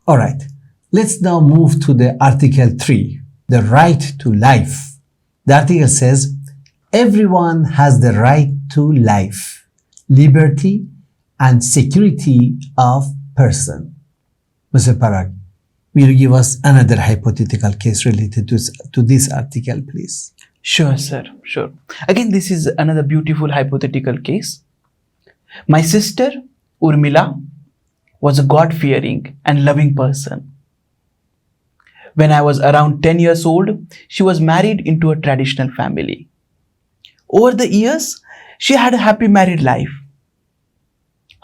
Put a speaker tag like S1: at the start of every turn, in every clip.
S1: All right, let's now move to the Article 3, the right to life. The article says, everyone has the right to life, liberty, and security of person. Mr. Parag, will you give us another hypothetical case related to this article, please?
S2: Sure, sir, sure. Again, this is another beautiful hypothetical case. My sister, Urmila, was a God-fearing and loving person. When I was around 10 years old, she was married into a traditional family. Over the years, she had a happy married life.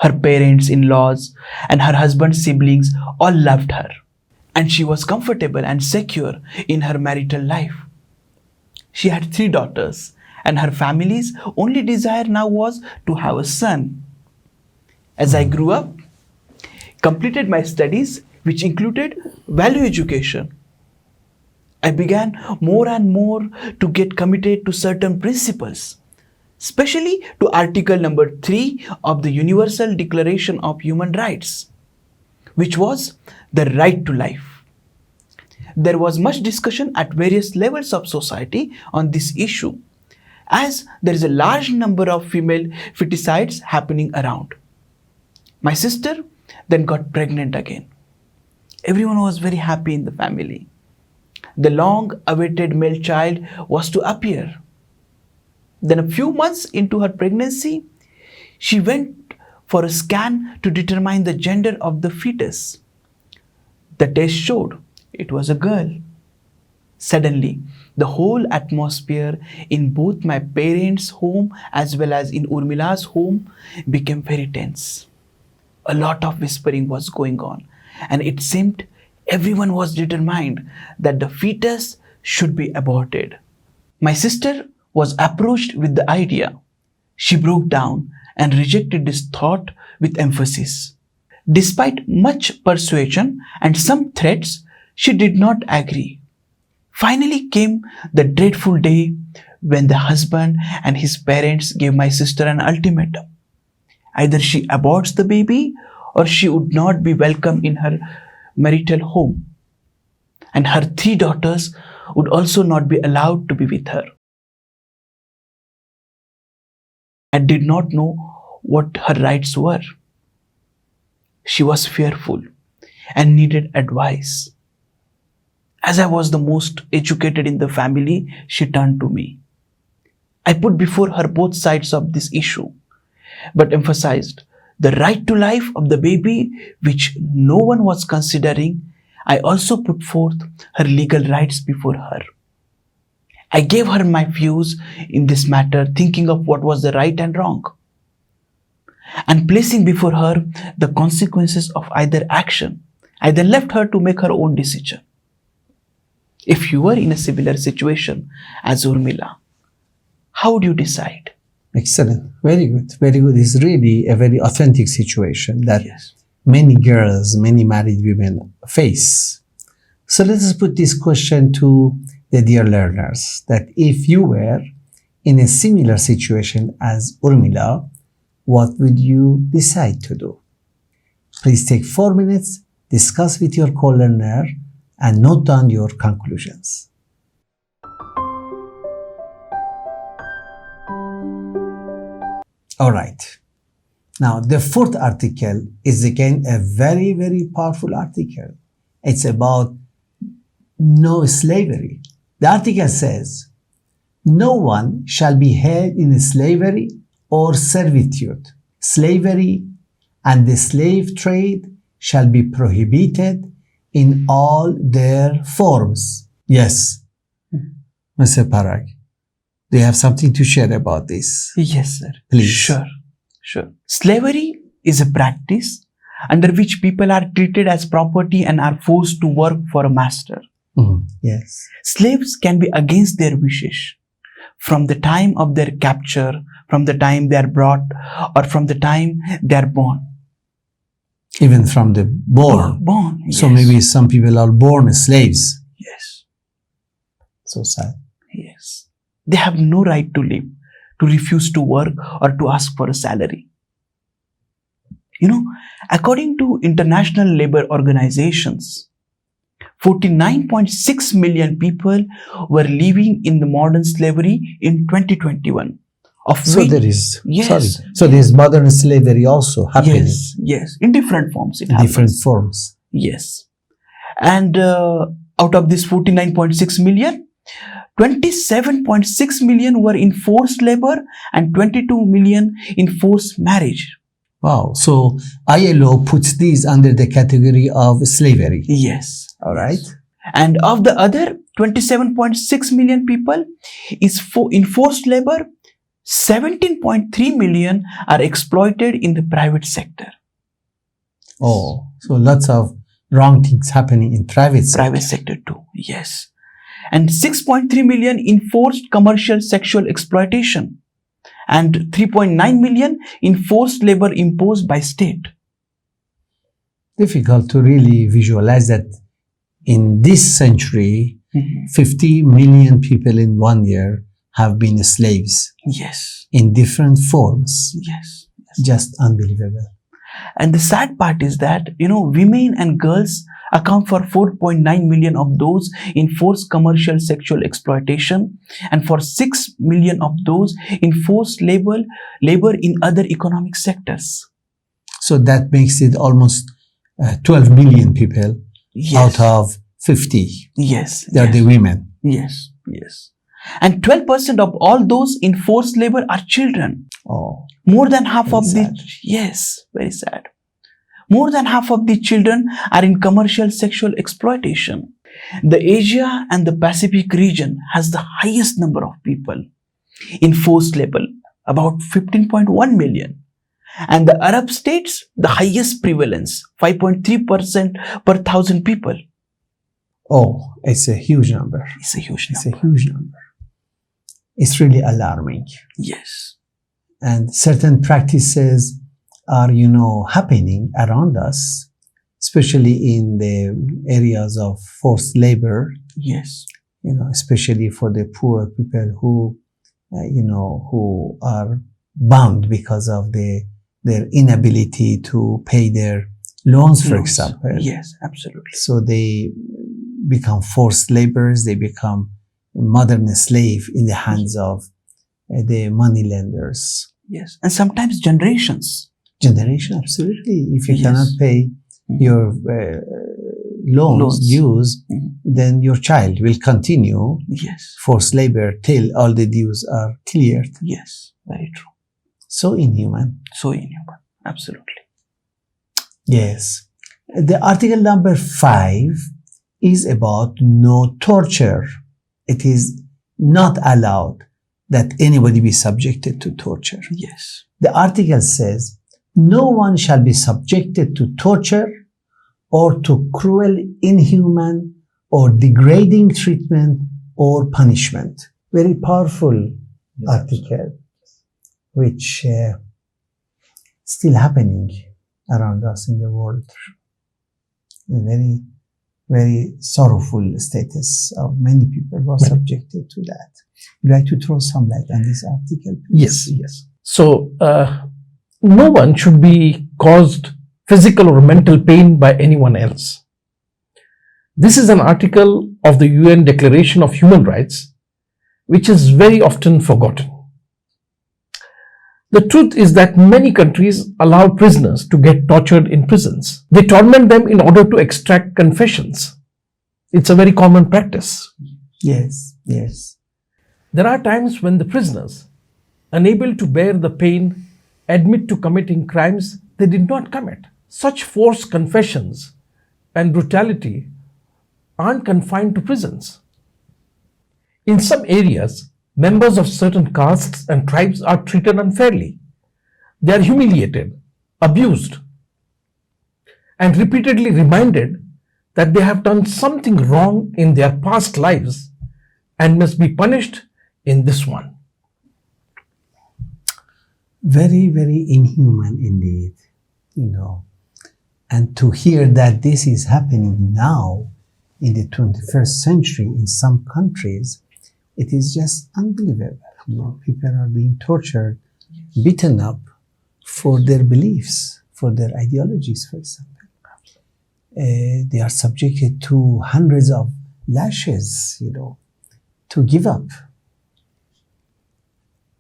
S2: Her parents-in-laws and her husband's siblings all loved her, and she was comfortable and secure in her marital life. She had 3 daughters, and her family's only desire now was to have a son. As I grew up, completed my studies, which included value education, I began more and more to get committed to certain principles, especially to Article number 3 of the Universal Declaration of Human Rights, which was the right to life. There was much discussion at various levels of society on this issue, as there is a large number of female feticides happening around. My sister then got pregnant again. Everyone was very happy in the family. The long-awaited male child was to appear. Then a few months into her pregnancy, she went for a scan to determine the gender of the fetus. The test showed it was a girl. Suddenly, the whole atmosphere in both my parents' home as well as in Urmila's home became very tense. A lot of whispering was going on, and it seemed everyone was determined that the fetus should be aborted. My sister was approached with the idea. She broke down and rejected this thought with emphasis. Despite much persuasion and some threats, she did not agree. Finally came the dreadful day when the husband and his parents gave my sister an ultimatum. Either she aborts the baby or she would not be welcome in her marital home, and her 3 daughters would also not be allowed to be with her. I did not know what her rights were. She was fearful and needed advice. As I was the most educated in the family, she turned to me. I put before her both sides of this issue, but emphasized the right to life of the baby, which no one was considering. I also put forth her legal rights before her. I gave her my views in this matter, thinking of what was the right and wrong, and placing before her the consequences of either action. I then left her to make her own decision. If you were in a similar situation as Urmila, how would you decide?
S1: Excellent. Very good. Very good. It's really a very authentic situation that
S2: Yes.
S1: many girls, many married women face. So let us put this question to the dear learners, that if you were in a similar situation as Urmila, what would you decide to do? Please take 4 minutes, discuss with your co-learner, and note down your conclusions. All right. Now, the 4th article is again a very, very powerful article. It's about no slavery. The article says, no one shall be held in slavery or servitude. Slavery and the slave trade shall be prohibited in all their forms. Yes, Mr. Parag, do you have something to share about this?
S2: Yes, sir.
S1: Please.
S2: Sure. Slavery is a practice under which people are treated as property and are forced to work for a master.
S1: Yes.
S2: Slaves can be against their wishes from the time of their capture, from the time they are brought, or from the time they are born.
S1: Even from the born. So
S2: yes.
S1: maybe some people are born slaves.
S2: Yes.
S1: So sad.
S2: Yes. They have no right to live, to refuse to work, or to ask for a salary. According to international labor organizations, 49.6 million people were living in the modern slavery in 2021.
S1: So there is,
S2: Yes.
S1: sorry. So there is modern slavery also happening
S2: Yes, in different forms. It
S1: in
S2: happens.
S1: different forms.
S2: Yes. And out of this 49.6 million, 27.6 million were in forced labor and 22 million in forced marriage.
S1: Wow. So ILO puts these under the category of slavery.
S2: Yes.
S1: All right.
S2: And of the other 27.6 million people in forced labor, 17.3 million are exploited in the private sector.
S1: Oh, so lots of wrong things happening in private sector.
S2: Private sector too, yes. And 6.3 million in forced commercial sexual exploitation and 3.9 million in forced labor imposed by state.
S1: Difficult to really visualize that in this century, 50 million people in 1 year have been slaves
S2: Yes,
S1: in different forms.
S2: yes.
S1: Just unbelievable.
S2: And the sad part is that, women and girls account for 4.9 million of those in forced commercial sexual exploitation and for 6 million of those in forced labor in other economic sectors.
S1: So that makes it almost 12 million people
S2: Yes.
S1: out of 50.
S2: Yes.
S1: They are
S2: yes.
S1: the women.
S2: Yes, yes. And 12% of all those in forced labor are children.
S1: Oh,
S2: More than half
S1: very
S2: of
S1: sad.
S2: yes, very sad. More than half of the children are in commercial sexual exploitation. The Asia and the Pacific region has the highest number of people in forced labor, about 15.1 million. And the Arab states, the highest prevalence, 5.3% per 1,000 people.
S1: Oh, it's a huge number.
S2: It's a huge
S1: It's
S2: number.
S1: a huge number. It's really alarming.
S2: Yes.
S1: And certain practices are, happening around us, especially in the areas of forced labor,
S2: Yes.
S1: especially for the poor people who, who are bound because of their inability to pay their loans, for
S2: Loans.
S1: example.
S2: Yes, absolutely.
S1: So they become forced laborers, they become modern slave in the hands of the money lenders.
S2: Yes. And sometimes generations.
S1: Generation, absolutely. If you
S2: Yes.
S1: cannot pay your loans, dues, then your child will continue
S2: Yes.
S1: forced labor till all the dues are cleared.
S2: Yes. Very true.
S1: So inhuman.
S2: So inhuman. Absolutely.
S1: Yes. The article number 5 is about no torture. It is not allowed that anybody be subjected to torture.
S2: Yes.
S1: The article says, no one shall be subjected to torture or to cruel, inhuman, or degrading treatment or punishment. Very powerful article, which still happening around us in the world. A very, very sorrowful status of many people who are subjected to that. Would you like to throw some light on this article, please?
S3: Yes. So, no one should be caused physical or mental pain by anyone else. This is an article of the UN Declaration of Human Rights, which is very often forgotten. The truth is that many countries allow prisoners to get tortured in prisons. They torment them in order to extract confessions. It's a very common practice.
S1: Yes, yes.
S3: There are times when the prisoners, unable to bear the pain, admit to committing crimes they did not commit. Such forced confessions and brutality aren't confined to prisons. In some areas, members of certain castes and tribes are treated unfairly. They are humiliated, abused, and repeatedly reminded that they have done something wrong in their past lives and must be punished in this one.
S1: Very, very inhuman indeed, And to hear that this is happening now in the 21st century in some countries, it is just unbelievable. People are being tortured, beaten up for their beliefs, for their ideologies, for example. They are subjected to hundreds of lashes, to give up.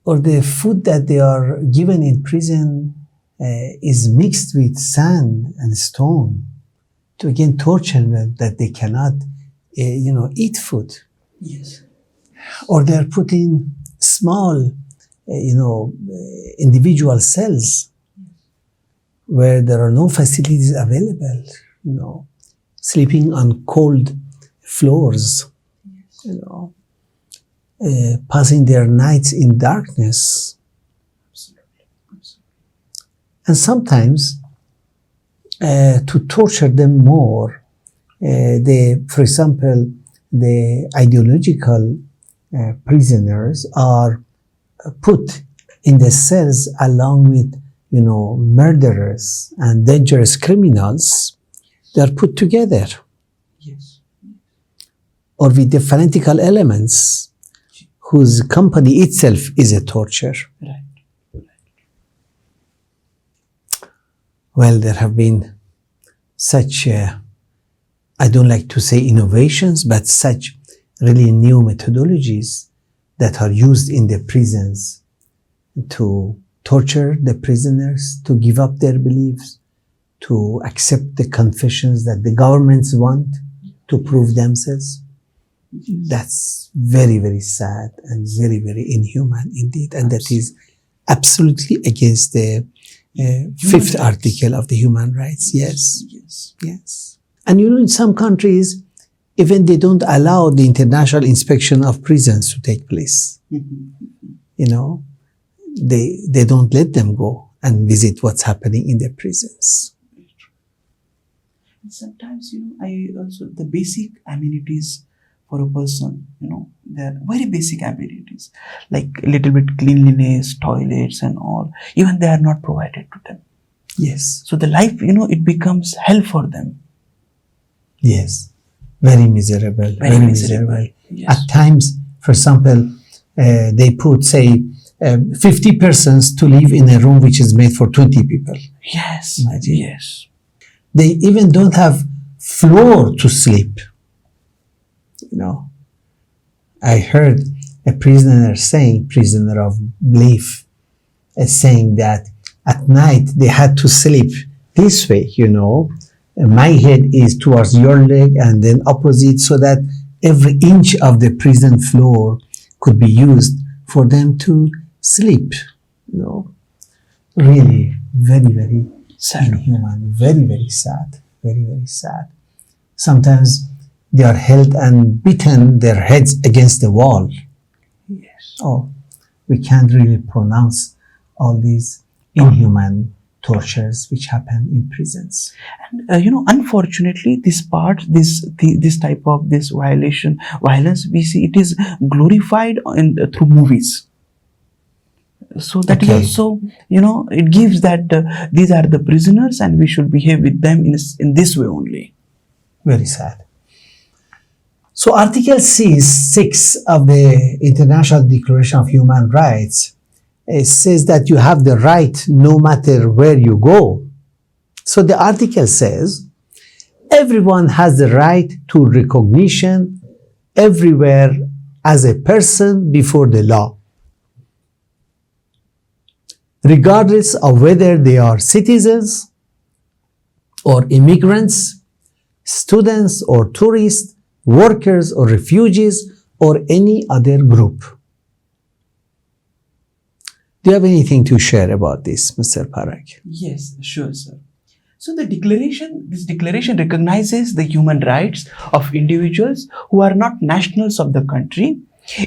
S1: Or the food that they are given in prison is mixed with sand and stone to again torture them that they cannot, eat food.
S2: Yes.
S1: Or they are put in small, individual cells where there are no facilities available, sleeping on cold floors, passing their nights in darkness. And sometimes, to torture them more, for example, the ideological prisoners are put in the cells along with, murderers and dangerous criminals. They are put together.
S2: Yes.
S1: Or with the fanatical elements whose company itself is a torture.
S2: Right.
S1: Well, there have been such, I don't like to say innovations, but such really new methodologies that are used in the prisons to torture the prisoners, to give up their beliefs, to accept the confessions that the governments want to prove themselves. That's very, very sad and very, very inhuman indeed. And that is absolutely against the fifth article of the human rights. Yes. Yes. And in some countries, even they don't allow the international inspection of prisons to take place. They don't let them go and visit what's happening in the prisons.
S2: And sometimes, the basic amenities for a person, they're very basic amenities, like a little bit cleanliness, toilets and all, even they are not provided to them.
S1: Yes.
S2: So the life, it becomes hell for them.
S1: Yes. Very miserable. Very miserable.
S2: Yes.
S1: At times, for example, they put, say, 50 persons to live in a room which is made for 20 people.
S2: Yes.
S1: Imagine.
S2: Yes.
S1: They even don't have floor to sleep. I heard a prisoner of belief, saying that at night they had to sleep this way, my head is towards your leg and then opposite, so that every inch of the prison floor could be used for them to sleep. Really very, very
S2: Sad.
S1: inhuman, very, very sad, very, very sad. Sometimes they are held and beaten their heads against the wall.
S2: Yes.
S1: Oh, we can't really pronounce all these inhuman tortures which happen in prisons.
S2: And unfortunately, this type of violence, we see it is glorified through movies. So that is also, it gives that these are the prisoners and we should behave with them in this way only.
S1: Very sad. So Article 6 of the International Declaration of Human Rights, it says that you have the right no matter where you go. So the article says everyone has the right to recognition everywhere as a person before the law, regardless of whether they are citizens or immigrants, students or tourists, workers or refugees, or any other group. Do you have anything to share about this, Mr. Parak?
S2: Yes, sure, sir. So this declaration recognizes the human rights of individuals who are not nationals of the country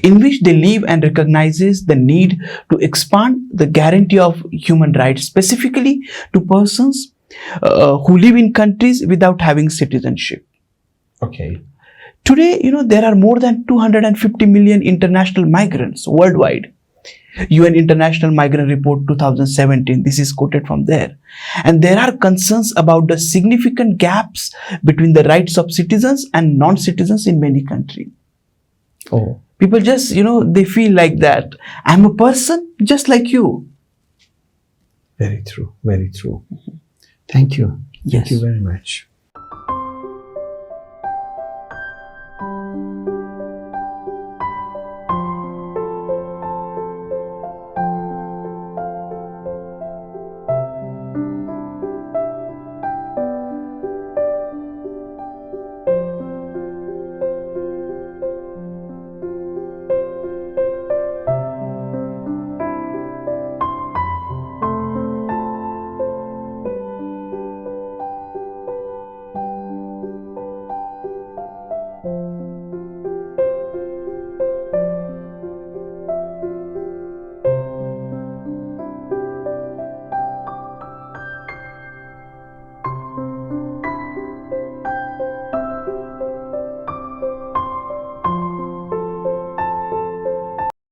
S2: in which they live, and recognizes the need to expand the guarantee of human rights specifically to persons who live in countries without having citizenship.
S3: Okay.
S2: Today, there are more than 250 million international migrants worldwide. UN International Migrant Report 2017, this is quoted from there. And there are concerns about the significant gaps between the rights of citizens and non-citizens in many countries.
S3: Oh.
S2: People just, they feel like that. I'm a person just like you.
S1: Very true, very true. Thank you.
S2: Yes.
S1: Thank you very much.